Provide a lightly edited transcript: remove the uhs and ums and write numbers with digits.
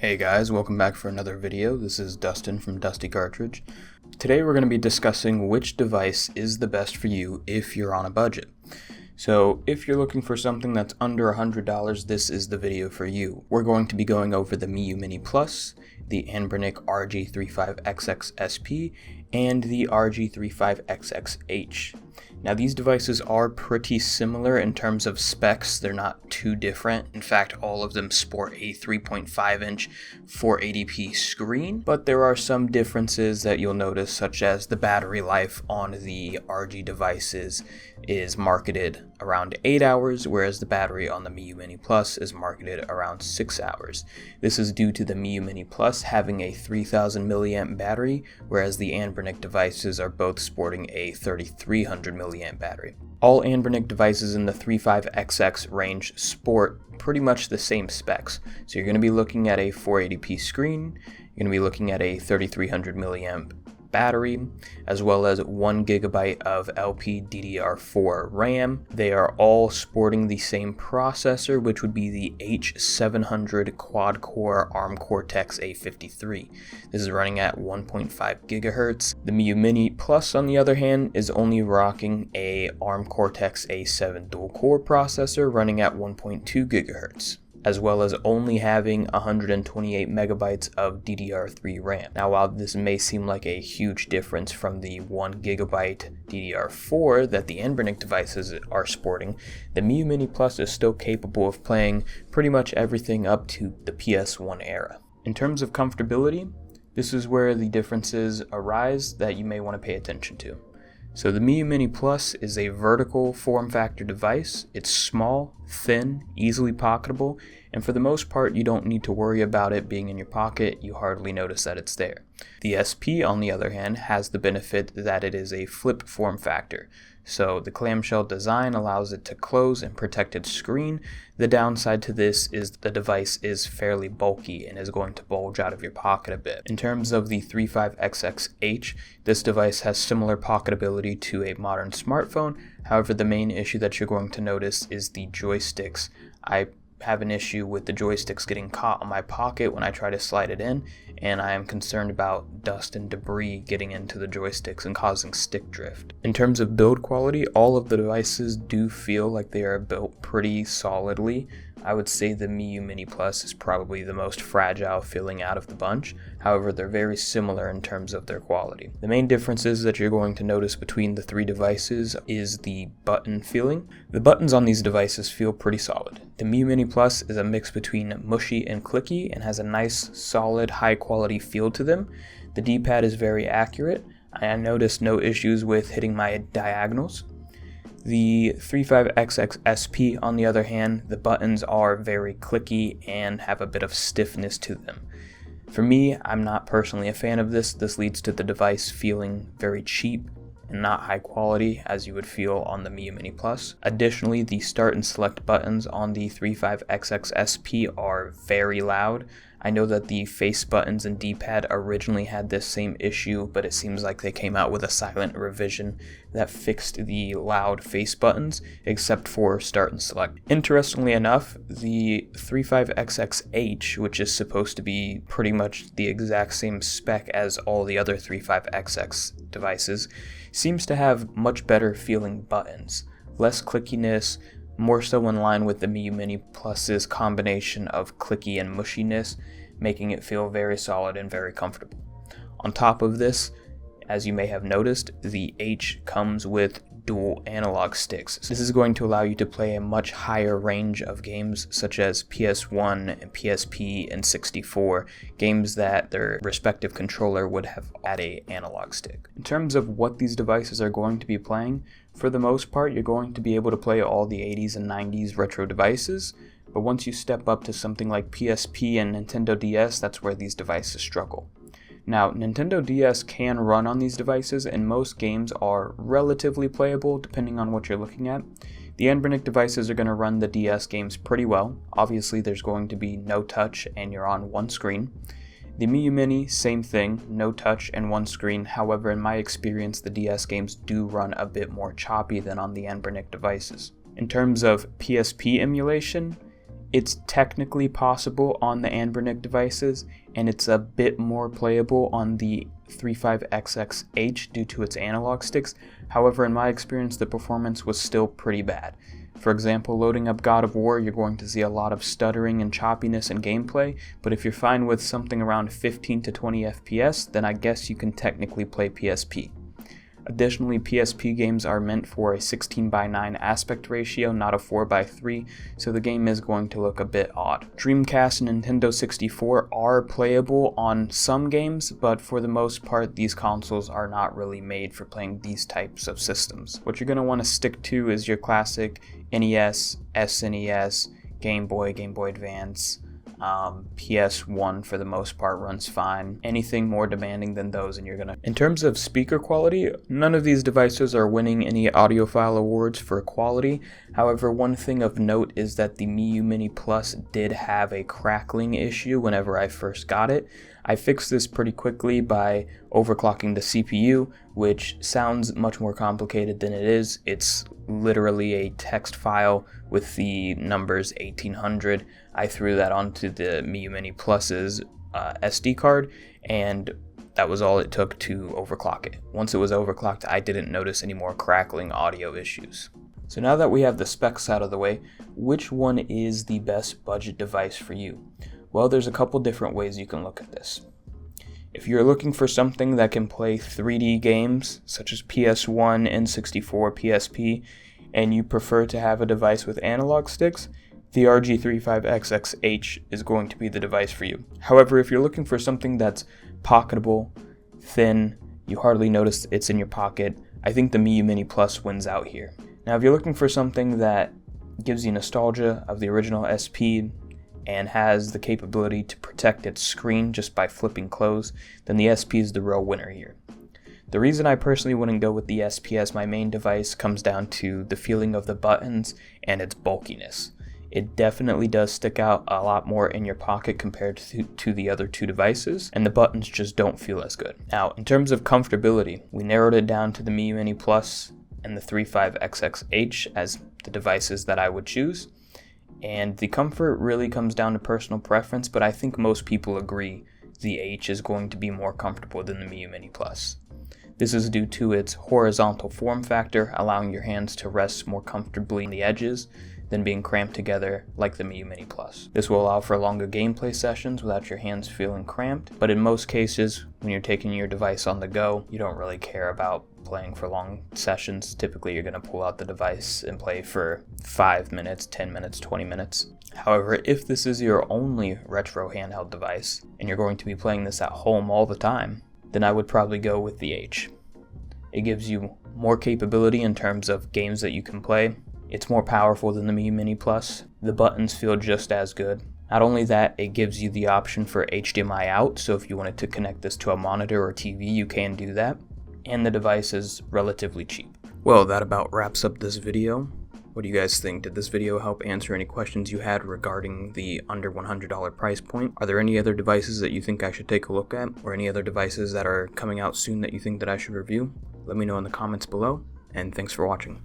Hey guys, welcome back for another video. This is Dustin from Dusty Cartridge. Today we're going to be discussing which device is the best for you if you're on a budget. So if you're looking for something that's under $100, this is the video for you. We're going to be going over the Miyoo Mini Plus, the Anbernic RG35XX-SP, and the RG35XX-H. Now these devices are pretty similar in terms of specs. They're not too different. In fact, all of them sport a 3.5-inch 480p screen, but there are some differences that you'll notice, such as the battery life on the RG devices is marketed around 8 hours, whereas the battery on the Miyoo Mini Plus is marketed around 6 hours. This is due to the Miyoo Mini Plus having a 3000 milliamp battery, whereas the Anbernic devices are both sporting a 3300 milliamp battery. All Anbernic devices in the 35XX range sport pretty much the same specs. So you're going to be looking at a 480p screen, you're going to be looking at a 3300 milliamp battery, as well as 1 GB of LPDDR4 RAM. They are all sporting the same processor, which would be the H700 quad-core ARM Cortex-A53. This is running at 1.5 GHz. The Miyoo Mini Plus, on the other hand, is only rocking a ARM Cortex-A7 dual-core processor running at 1.2 GHz. as well as only having 128 megabytes of DDR3 RAM. Now, while this may seem like a huge difference from the 1 gigabyte DDR4 that the Anbernic devices are sporting, the Miyoo Mini Plus is still capable of playing pretty much everything up to the PS1 era. In terms of comfortability, this is where the differences arise that you may want to pay attention to. So the Miyoo Mini Plus is a vertical form factor device. It's small, thin, easily pocketable, and for the most part you don't need to worry about it being in your pocket. You hardly notice that it's there. The SP, on the other hand, has the benefit that it is a flip form factor. So the clamshell design allows it to close and protect its screen. The downside to this is the device is fairly bulky and is going to bulge out of your pocket a bit. In terms of the 35XX-H, this device has similar pocketability to a modern smartphone. However, the main issue that you're going to notice is the joysticks. I have an issue with the joysticks getting caught on my pocket when I try to slide it in, and I am concerned about dust and debris getting into the joysticks and causing stick drift. In terms of build quality, all of the devices do feel like they are built pretty solidly. I would say the Miyoo Mini Plus is probably the most fragile feeling out of the bunch. However, they're very similar in terms of their quality. The main differences that you're going to notice between the three devices is the button feeling. The buttons on these devices feel pretty solid. The Miyoo Mini Plus is a mix between mushy and clicky and has a nice, solid, high quality feel to them. The D-pad is very accurate. I noticed no issues with hitting my diagonals. The 35XX-SP, on the other hand, the buttons are very clicky and have a bit of stiffness to them. For me, I'm not personally a fan of this. This leads to the device feeling very cheap and not high quality as you would feel on the Miyoo Mini Plus. Additionally, the start and select buttons on the 35XX-SP are very loud. I know that the face buttons and D-pad originally had this same issue, but it seems like they came out with a silent revision that fixed the loud face buttons, except for start and select. Interestingly enough, the 35XX-H, which is supposed to be pretty much the exact same spec as all the other 35XX devices, seems to have much better feeling buttons, less clickiness, more so in line with the Miyoo Mini Plus's combination of clicky and mushiness, making it feel very solid and very comfortable. On top of this, as you may have noticed, the H comes with dual analog sticks. This is going to allow you to play a much higher range of games such as PS1 and PSP and 64, games that their respective controller would have had an analog stick. In terms of what these devices are going to be playing, for the most part you're going to be able to play all the 80s and 90s retro devices, but once you step up to something like PSP and Nintendo DS, that's where these devices struggle. Now, Nintendo DS can run on these devices, and most games are relatively playable depending on what you're looking at. The Anbernic devices are going to run the DS games pretty well. Obviously, there's going to be no touch and you're on one screen. The Miyoo Mini, same thing, no touch and one screen. However, in my experience, the DS games do run a bit more choppy than on the Anbernic devices. In terms of PSP emulation, It's technically possible on the Anbernic devices, and it's a bit more playable on the 35XX-H due to its analog sticks. However, in my experience, the performance was still pretty bad. For example, loading up God of War, you're going to see a lot of stuttering and choppiness in gameplay, but if you're fine with something around 15 to 20 FPS, then I guess you can technically play PSP. Additionally, PSP games are meant for a 16:9 aspect ratio, not a 4:3, so the game is going to look a bit odd. Dreamcast and Nintendo 64 are playable on some games, but for the most part, these consoles are not really made for playing these types of systems. What you're going to want to stick to is your classic NES, SNES, Game Boy, Game Boy Advance. PS1 for the most part runs fine. Anything more demanding than those and you're gonna... In terms of speaker quality, none of these devices are winning any audiophile awards for quality. However, one thing of note is that the Miyoo Mini Plus did have a crackling issue whenever I first got it. I fixed this pretty quickly by overclocking the CPU, which sounds much more complicated than it is. It's literally a text file with the numbers 1800. I threw that onto the Miyoo Mini Plus's SD card, and that was all it took to overclock it. Once it was overclocked, I didn't notice any more crackling audio issues. So now that we have the specs out of the way, which one is the best budget device for you? Well, there's a couple different ways you can look at this. If you're looking for something that can play 3D games, such as PS1, N64, PSP, and you prefer to have a device with analog sticks, the RG35XX-H is going to be the device for you. However, if you're looking for something that's pocketable, thin, you hardly notice it's in your pocket, I think the Miyoo Mini Plus wins out here. Now, if you're looking for something that gives you nostalgia of the original SP and has the capability to protect its screen just by flipping close, then the SP is the real winner here. The reason I personally wouldn't go with the SP as my main device comes down to the feeling of the buttons and its bulkiness. It definitely does stick out a lot more in your pocket compared to the other two devices, and the buttons just don't feel as good. Now, in terms of comfortability, we narrowed it down to the Miyoo Mini Plus and the 35XX-H as the devices that I would choose. And the comfort really comes down to personal preference, but I think most people agree the H is going to be more comfortable than the Miyoo Mini Plus. This is due to its horizontal form factor, allowing your hands to rest more comfortably on the edges than being cramped together like the Miyoo Mini Plus. This will allow for longer gameplay sessions without your hands feeling cramped, but in most cases, when you're taking your device on the go, you don't really care about playing for long sessions. Typically, you're going to pull out the device and play for 5 minutes, 10 minutes, 20 minutes. However, if this is your only retro handheld device, and you're going to be playing this at home all the time, then I would probably go with the H. It gives you more capability in terms of games that you can play. It's more powerful than the Miyoo Mini Plus. The buttons feel just as good. Not only that, it gives you the option for HDMI out, so if you wanted to connect this to a monitor or TV, you can do that. And the device is relatively cheap. Well, that about wraps up this video. What do you guys think? Did this video help answer any questions you had regarding the under $100 price point? Are there any other devices that you think I should take a look at, or any other devices that are coming out soon that you think that I should review? Let me know in the comments below, and thanks for watching.